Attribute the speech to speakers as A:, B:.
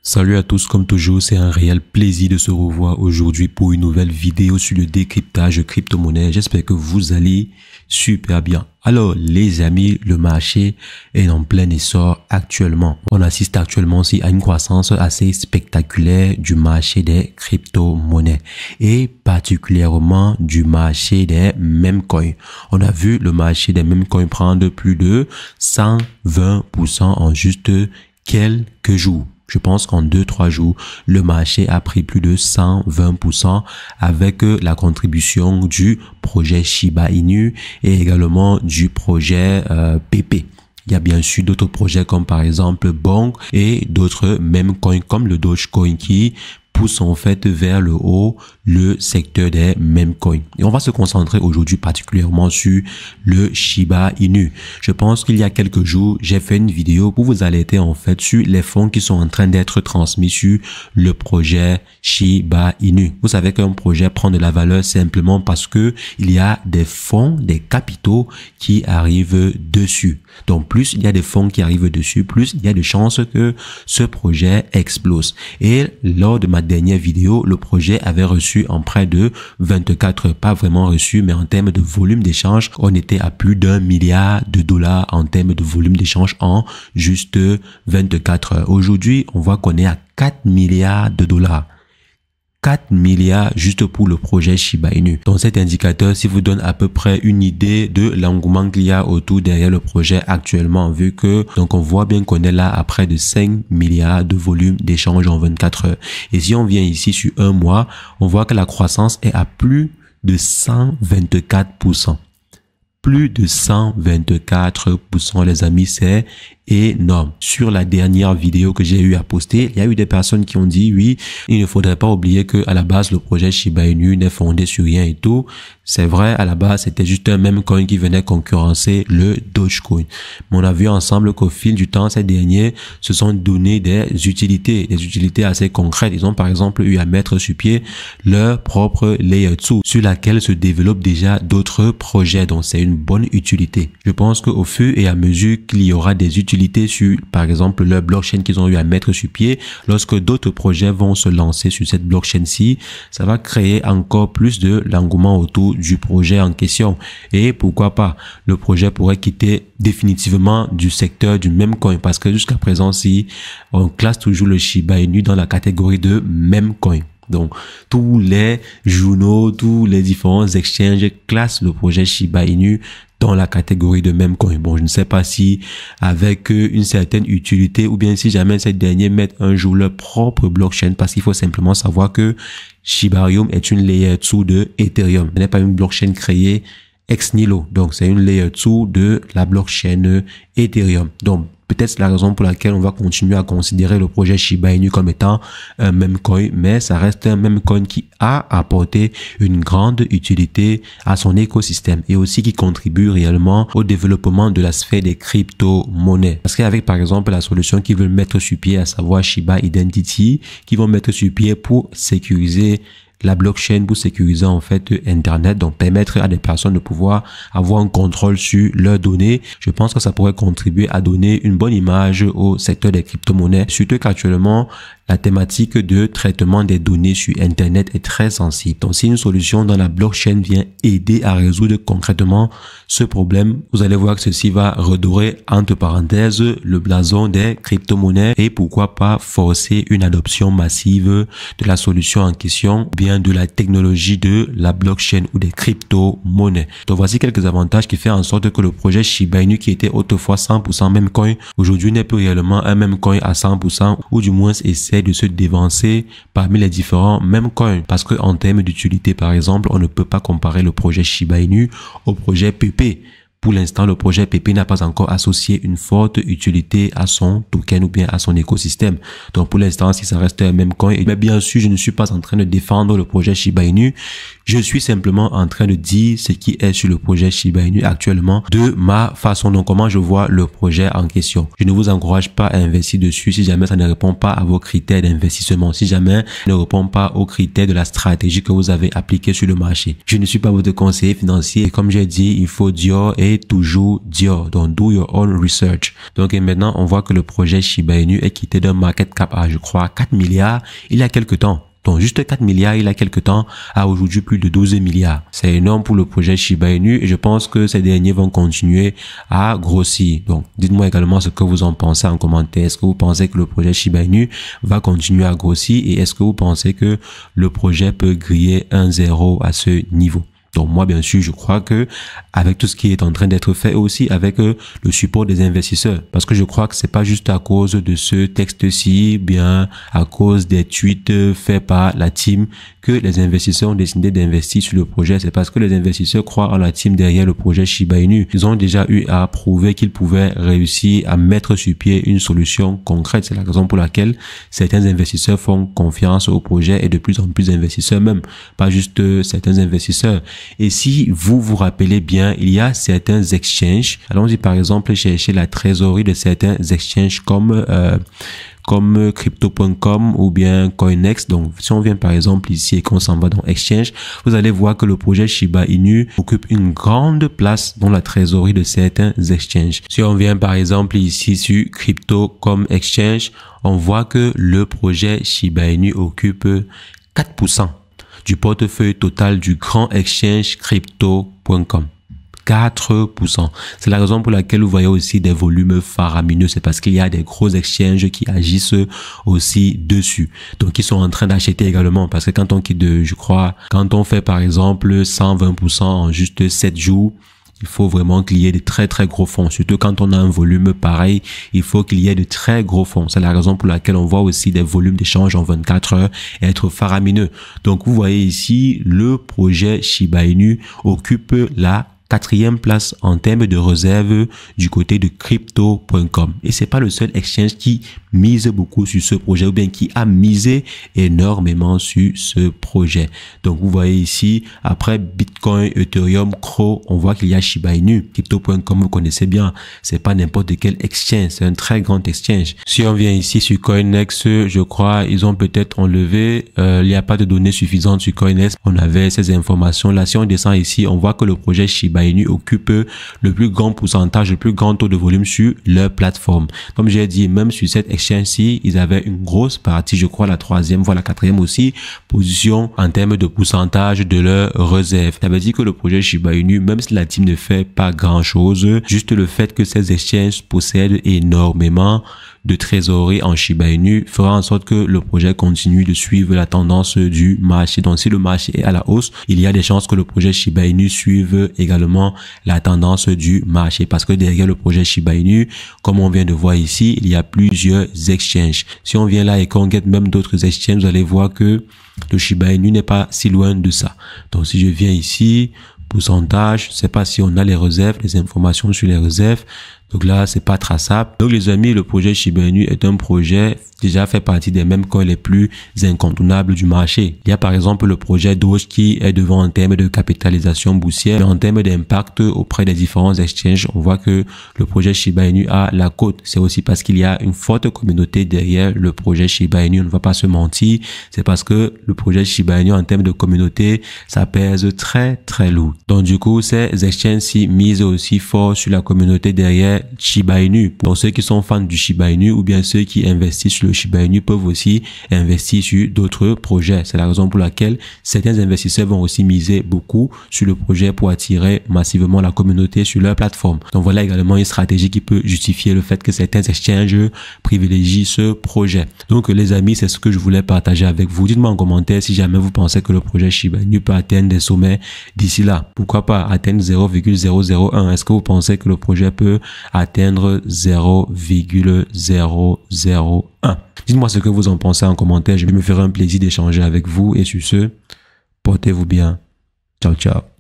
A: Salut à tous, comme toujours, c'est un réel plaisir de se revoir aujourd'hui pour une nouvelle vidéo sur le décryptage crypto-monnaie. J'espère que vous allez super bien. Alors, les amis, le marché est en plein essor actuellement. On assiste actuellement aussi à une croissance assez spectaculaire du marché des crypto-monnaies et particulièrement du marché des meme coins. On a vu le marché des meme coins prendre plus de 120% en juste quelques jours. Je pense qu'en 2-3 jours, le marché a pris plus de 120% avec la contribution du projet Shiba Inu et également du projet PP. Il y a bien sûr d'autres projets comme par exemple Bonk et d'autres meme coins comme le Dogecoin qui pousse en fait vers le haut le secteur des meme coins. Et on va se concentrer aujourd'hui particulièrement sur le Shiba Inu. Je pense qu'il y a quelques jours, j'ai fait une vidéo pour vous alerter en fait sur les fonds qui sont en train d'être transmis sur le projet Shiba Inu. Vous savez qu'un projet prend de la valeur simplement parce que il y a des fonds, des capitaux qui arrivent dessus. Donc plus il y a des fonds qui arrivent dessus, plus il y a de chances que ce projet explose. Et lors de ma dernière vidéo, le projet avait reçu en près de 24 heures. Pas vraiment reçu, mais en termes de volume d'échange, on était à plus d'1 milliard de dollars en termes de volume d'échange en juste 24 heures. Aujourd'hui, on voit qu'on est à 4 milliards de dollars. 4 milliards juste pour le projet Shiba Inu. Donc cet indicateur, si vous donne à peu près une idée de l'engouement qu'il y a autour derrière le projet actuellement, vu que donc on voit bien qu'on est là à près de 5 milliards de volume d'échange en 24 heures. Et si on vient ici sur un mois, on voit que la croissance est à plus de 124%. Plus de 124%, les amis, c'est énorme. Sur la dernière vidéo que j'ai eu à poster, il y a eu des personnes qui ont dit oui, il ne faudrait pas oublier que à la base le projet Shiba Inu n'est fondé sur rien et tout. C'est vrai, à la base c'était juste un meme coin qui venait concurrencer le Dogecoin. Mais on a vu ensemble qu'au fil du temps, ces derniers se sont donné des utilités assez concrètes. Ils ont par exemple eu à mettre sur pied leur propre layer 2 sur laquelle se développent déjà d'autres projets. Donc c'est une bonne utilité. Je pense qu'au fur et à mesure qu'il y aura des utilités sur, par exemple, leur blockchain qu'ils ont eu à mettre sur pied, lorsque d'autres projets vont se lancer sur cette blockchain-ci, ça va créer encore plus de l'engouement autour du projet en question. Et pourquoi pas, le projet pourrait quitter définitivement du secteur du meme coin, parce que jusqu'à présent, si on classe toujours le Shiba Inu dans la catégorie de meme coin. Donc, tous les journaux, tous les différents exchanges classent le projet Shiba Inu dans la catégorie de meme coin. Bon, je ne sais pas si avec une certaine utilité ou bien si jamais ces derniers mettent un jour leur propre blockchain, parce qu'il faut simplement savoir que Shibarium est une layer 2 de Ethereum. Ce n'est pas une blockchain créée ex nihilo. Donc, c'est une layer 2 de la blockchain Ethereum. Donc, peut-être c'est la raison pour laquelle on va continuer à considérer le projet Shiba Inu comme étant un meme coin, mais ça reste un meme coin qui a apporté une grande utilité à son écosystème et aussi qui contribue réellement au développement de la sphère des crypto-monnaies. Parce qu'avec par exemple la solution qu'ils veulent mettre sur pied, à savoir Shiba Identity, qui vont mettre sur pied pour sécuriser la blockchain, pour sécuriser en fait Internet, donc permettre à des personnes de pouvoir avoir un contrôle sur leurs données. Je pense que ça pourrait contribuer à donner une bonne image au secteur des crypto-monnaies, surtout qu'actuellement la thématique de traitement des données sur Internet est très sensible. Donc, si une solution dans la blockchain vient aider à résoudre concrètement ce problème, vous allez voir que ceci va redorer, entre parenthèses, le blason des crypto-monnaies et pourquoi pas forcer une adoption massive de la solution en question, ou bien de la technologie de la blockchain ou des crypto-monnaies. Donc, voici quelques avantages qui font en sorte que le projet Shiba Inu, qui était autrefois 100% meme coin, aujourd'hui n'est plus réellement un meme coin à 100%, ou du moins essaie de se dévancer parmi les différents meme coins, parce que en termes d'utilité, par exemple, on ne peut pas comparer le projet Shiba Inu au projet PP. Pour l'instant, le projet PP n'a pas encore associé une forte utilité à son token ou bien à son écosystème. Donc, pour l'instant, si ça reste un meme coin, mais bien sûr, je ne suis pas en train de défendre le projet Shiba Inu. Je suis simplement en train de dire ce qui est sur le projet Shiba Inu actuellement de ma façon, donc comment je vois le projet en question. Je ne vous encourage pas à investir dessus si jamais ça ne répond pas à vos critères d'investissement, si jamais ça ne répond pas aux critères de la stratégie que vous avez appliquée sur le marché. Je ne suis pas votre conseiller financier et comme j'ai dit, il faut dire et toujours dire. Donc, do your own research. Donc, et maintenant, on voit que le projet Shiba Inu est quitté d'un market cap à, je crois, 4 milliards il y a quelques temps. Donc, juste 4 milliards il y a quelques temps à aujourd'hui plus de 12 milliards. C'est énorme pour le projet Shiba Inu et je pense que ces derniers vont continuer à grossir. Donc, dites-moi également ce que vous en pensez en commentaire. Est-ce que vous pensez que le projet Shiba Inu va continuer à grossir et est-ce que vous pensez que le projet peut griller 1-0 à ce niveau? Donc moi, bien sûr, je crois que avec tout ce qui est en train d'être fait aussi avec le support des investisseurs, parce que je crois que c'est pas juste à cause de ce texte-ci, bien à cause des tweets faits par la team que les investisseurs ont décidé d'investir sur le projet. C'est parce que les investisseurs croient en la team derrière le projet Shiba Inu. Ils ont déjà eu à prouver qu'ils pouvaient réussir à mettre sur pied une solution concrète. C'est la raison pour laquelle certains investisseurs font confiance au projet et de plus en plus d'investisseurs même, pas juste certains investisseurs. Et si vous vous rappelez bien, il y a certains exchanges. Allons-y par exemple chercher la trésorerie de certains exchanges comme crypto.com ou bien Coinex. Donc, si on vient par exemple ici et qu'on s'en va dans Exchange, vous allez voir que le projet Shiba Inu occupe une grande place dans la trésorerie de certains exchanges. Si on vient par exemple ici sur Crypto.com Exchange, on voit que le projet Shiba Inu occupe 4% du portefeuille total du grand exchange Crypto.com. 4%. C'est la raison pour laquelle vous voyez aussi des volumes faramineux. C'est parce qu'il y a des gros exchanges qui agissent aussi dessus. Donc, ils sont en train d'acheter également. Parce que quand on quitte quand on fait par exemple 120% en juste 7 jours, il faut vraiment qu'il y ait de très très gros fonds. Surtout quand on a un volume pareil, il faut qu'il y ait de très gros fonds. C'est la raison pour laquelle on voit aussi des volumes d'échange en 24 heures être faramineux. Donc, vous voyez ici, le projet Shiba Inu occupe la 4e place en termes de réserve du côté de crypto.com. Et c'est pas le seul exchange qui mise beaucoup sur ce projet ou bien qui a misé énormément sur ce projet. Donc, vous voyez ici, après Bitcoin, Ethereum, Crow, on voit qu'il y a Shiba Inu. Crypto.com, vous connaissez bien. C'est pas n'importe quel exchange. C'est un très grand exchange. Si on vient ici sur Coinex, je crois, ils ont peut-être enlevé, il n'y a pas de données suffisantes sur Coinex. On avait ces informations là. Si on descend ici, on voit que le projet Shiba Inu occupe le plus grand pourcentage, le plus grand taux de volume sur leur plateforme. Comme j'ai dit, même sur cette exchange-ci, ils avaient une grosse partie, je crois la 3e, voire la 4e aussi, position en termes de pourcentage de leur réserve. Ça veut dire que le projet Shiba Inu, même si la team ne fait pas grand-chose, juste le fait que ces exchanges possèdent énormément de trésorerie en Shiba Inu fera en sorte que le projet continue de suivre la tendance du marché. Donc, si le marché est à la hausse, il y a des chances que le projet Shiba Inu suive également la tendance du marché. Parce que derrière le projet Shiba Inu, comme on vient de voir ici, il y a plusieurs exchanges. Si on vient là et qu'on guette même d'autres exchanges, vous allez voir que le Shiba Inu n'est pas si loin de ça. Donc, si je viens ici, pourcentage, je ne sais pas si on a les réserves, les informations sur les réserves. Donc là, c'est pas traçable. Donc les amis, le projet Shiba Inu est un projet déjà fait partie des mêmes coins les plus incontournables du marché. Il y a par exemple le projet Doge qui est devant en termes de capitalisation boursière, mais en termes d'impact auprès des différents exchanges, on voit que le projet Shiba Inu a la cote. C'est aussi parce qu'il y a une forte communauté derrière le projet Shiba Inu. On ne va pas se mentir. C'est parce que le projet Shiba Inu en termes de communauté, ça pèse très très lourd. Donc du coup, ces exchanges-ci misent aussi fort sur la communauté derrière Shiba Inu. Donc ceux qui sont fans du Shiba Inu ou bien ceux qui investissent sur le Shiba Inu peuvent aussi investir sur d'autres projets. C'est la raison pour laquelle certains investisseurs vont aussi miser beaucoup sur le projet pour attirer massivement la communauté sur leur plateforme. Donc voilà également une stratégie qui peut justifier le fait que certains exchanges privilégient ce projet. Donc les amis, c'est ce que je voulais partager avec vous. Dites-moi en commentaire si jamais vous pensez que le projet Shiba Inu peut atteindre des sommets d'ici là. Pourquoi pas atteindre 0,001? Est-ce que vous pensez que le projet peut atteindre 0,001? Dites-moi ce que vous en pensez en commentaire. Je me ferai un plaisir d'échanger avec vous. Et sur ce, portez-vous bien. Ciao, ciao.